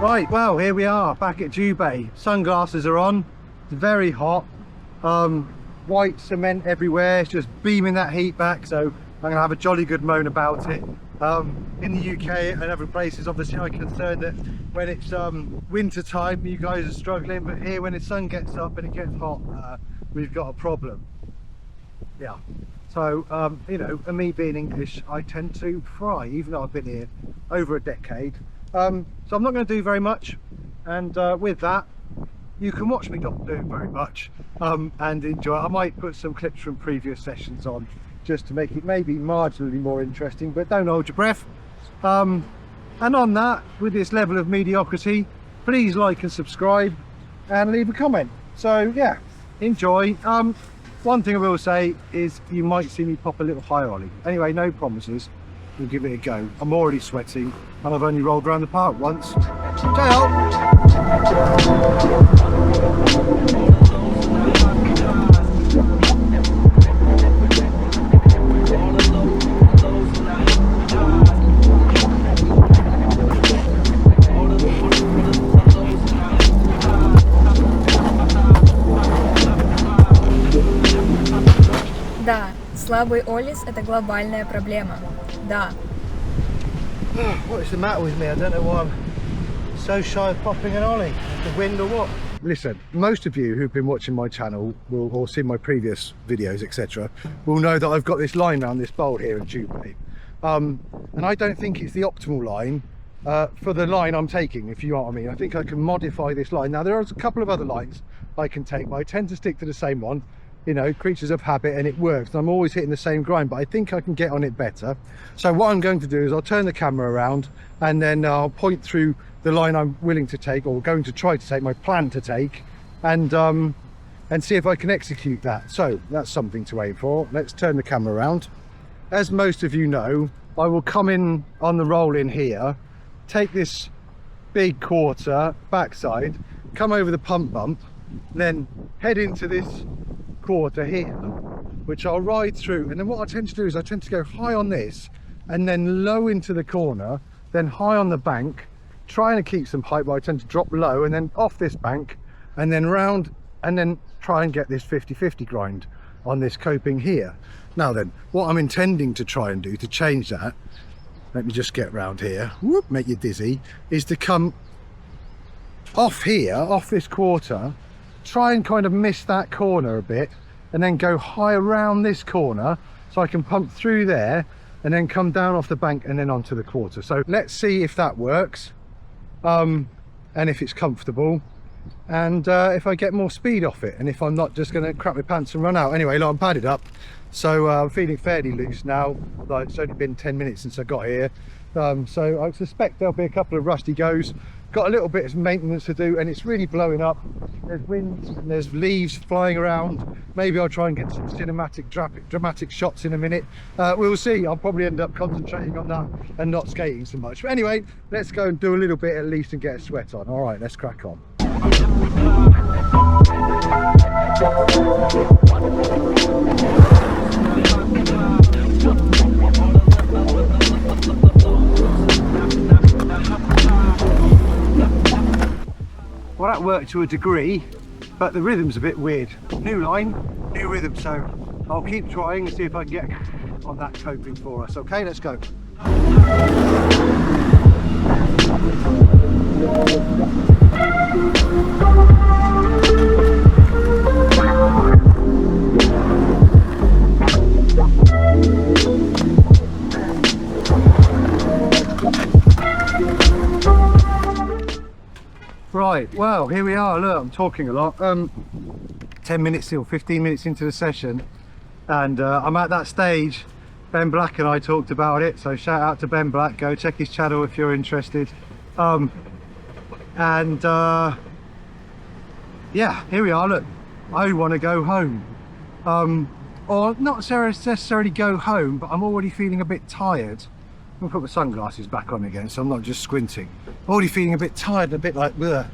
Right, well, here we are back at Jubei. Sunglasses are on. It's very hot. White cement everywhere. It's just beaming that heat back. So I'm going to have a jolly good moan about it. In the UK and other places, obviously, I'm concerned that when it's winter time, you guys are struggling. But here, when the sun gets up and it gets hot, we've got a problem. Yeah. So, you know, and me being English, I tend to fry, even though I've been here over a decade. So I'm not going to do very much, and with that, you can watch me not do very much and enjoy. I might put some clips from previous sessions on just to make it maybe marginally more interesting, but don't hold your breath. And on that, with this level of mediocrity, please like and subscribe and leave a comment. So yeah, enjoy. One thing I will say is you might see me pop a little high ollie. Anyway, no promises. We'll give it a go. I'm already sweating and I've only rolled around the park once. Да, слабый Олис – это глобальная проблема. Да. What is the matter with me? I don't know why I'm so shy of popping an ollie. The wind or what? Listen, most of you who've been watching my channel will, or seen my previous videos, etc., will know that I've got this line around this bowl here in Jubei. And I don't think it's the optimal line for the line I'm taking, if you know what I mean. I think I can modify this line. Now, there are a couple of other lines I can take, but I tend to stick to the same one. You know, creatures of habit, and it works. And I'm always hitting the same grind, but I think I can get on it better. So what I'm going to do is I'll turn the camera around and then I'll point through the line I'm willing to take, or going to try to take, my plan to take, and see if I can execute that. So that's something to aim for. Let's turn the camera around. As most of you know, I will come in on the roll in here, take this big quarter backside, come over the pump bump, then head into this quarter here, which I'll ride through. And then what I tend to do is I tend to go high on this and then low into the corner, then high on the bank, trying to keep some height, but I tend to drop low and then off this bank and then round, and then try and get this 50-50 grind on this coping here. Now then, what I'm intending to try and do to change that, let me just get round here, whoop, make you dizzy, is to come off here, off this quarter, try and kind of miss that corner a bit, and then go high around this corner so I can pump through there and then come down off the bank and then onto the quarter. So let's see if that works, and if it's comfortable, and if I get more speed off it, and if I'm not just going to crap my pants and run out. Anyway, look, I'm padded up, so I'm feeling fairly loose now. Like, it's only been 10 minutes since I got here, so I suspect there'll be a couple of rusty goes. Got a little bit of maintenance to do, and it's really blowing up. There's wind and there's leaves flying around. Maybe I'll try and get some cinematic dramatic shots in a minute. We'll see. I'll probably end up concentrating on that and not skating so much. But anyway, let's go and do a little bit at least and get a sweat on. All right, let's crack on. Well, that worked to a degree, but the rhythm's a bit weird. New line, new rhythm, so I'll keep trying and see if I can get on that coping for us. Okay, let's go. Right, well, here we are. Look, I'm talking a lot. 10 minutes or 15 minutes into the session, and I'm at that stage. Ben Black and I talked about it, so shout out to Ben Black. Go check his channel if you're interested. Yeah, here we are. Look, I want to go home, or not necessarily go home, but I'm already feeling a bit tired. I'm gonna put my sunglasses back on again so I'm not just squinting. Already feeling a bit tired and a bit like bleh.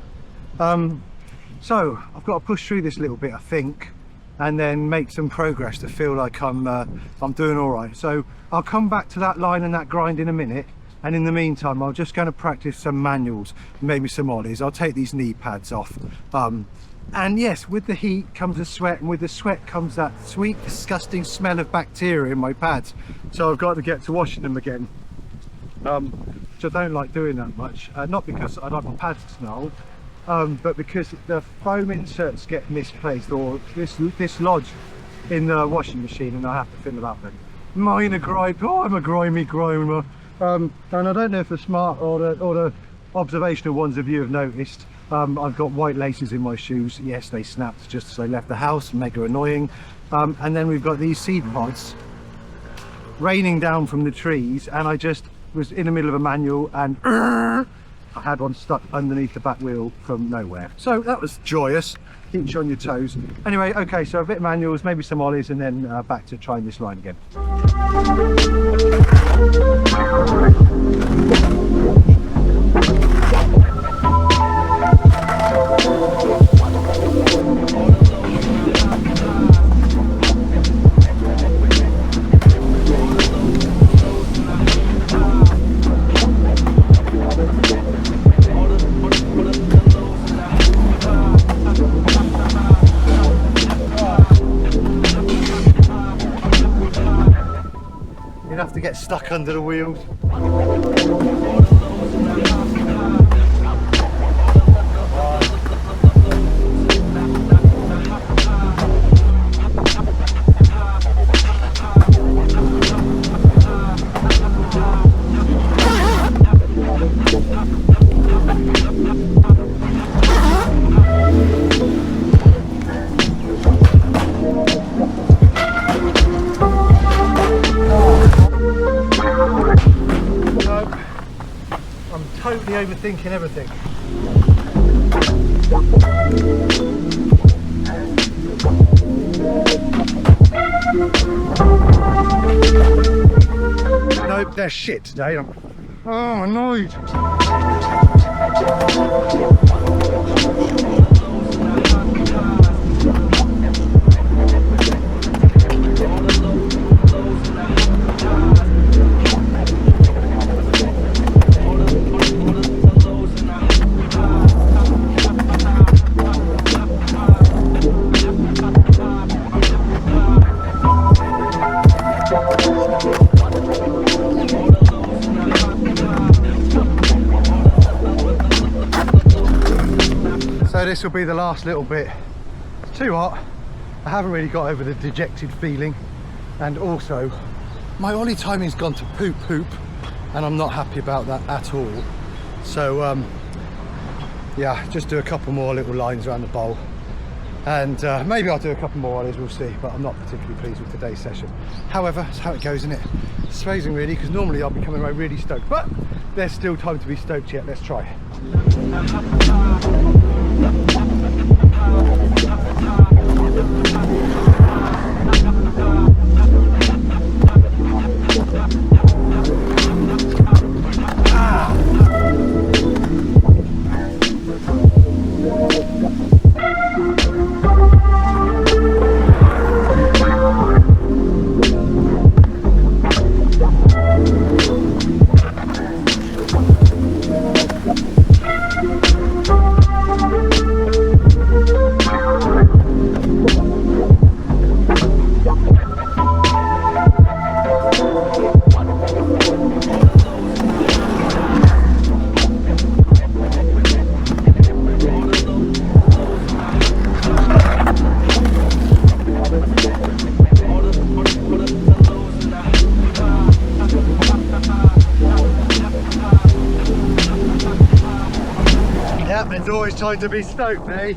So I've got to push through this little bit, I think, and then make some progress to feel like I'm doing all right. So I'll come back to that line and that grind in a minute, and in the meantime I'm just going to practice some manuals, maybe some ollies. I'll take these knee pads off, and yes, with the heat comes the sweat, and with the sweat comes that sweet disgusting smell of bacteria in my pads, so I've got to get to washing them again, which I don't like doing that much, not because I like my pads to smell, but because the foam inserts get misplaced or dislodged in the washing machine, and I have to fill about them. Minor gripe. Oh, I'm a grimy grimer. And I don't know if the smart or the observational ones of you have noticed, I've got white laces in my shoes. Yes, they snapped just as I left the house, mega annoying. And then we've got these seed pods raining down from the trees, and I just was in the middle of a manual and I had one stuck underneath the back wheel from nowhere. So that was joyous. Keeps you on your toes. Anyway, okay, so a bit of manuals, maybe some ollies, and then back to trying this line again. You'd have to get stuck under the wheels. Totally overthinking everything. Nope, they're shit today. I'm annoyed. So this will be the last little bit. It's too hot. I haven't really got over the dejected feeling, and also my ollie timing's gone to poop, and I'm not happy about that at all. So yeah, just do a couple more little lines around the bowl, and maybe I'll do a couple more ollies, we'll see, but I'm not particularly pleased with today's session. However, it's how it goes, isn't it? It's amazing really, because normally I'll be coming away really stoked, but there's still time to be stoked yet. Let's try. It's always time to be stoked, eh?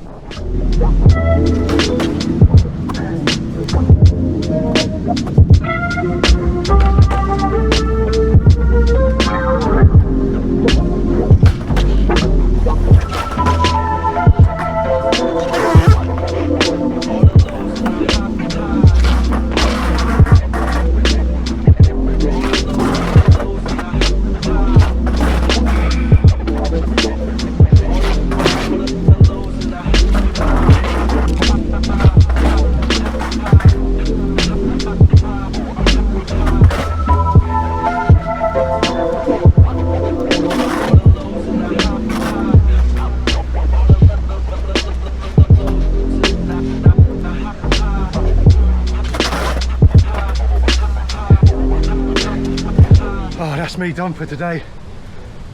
that's me done for today.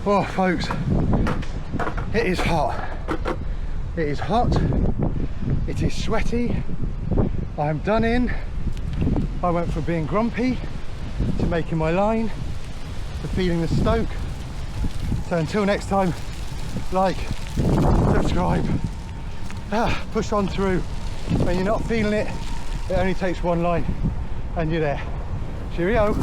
Oh folks, it is hot. It is hot. It is sweaty. I'm done in. I went from being grumpy to making my line to feeling the Stoke. So until next time, like, subscribe, push on through. When you're not feeling it, it only takes one line and you're there. Cheerio.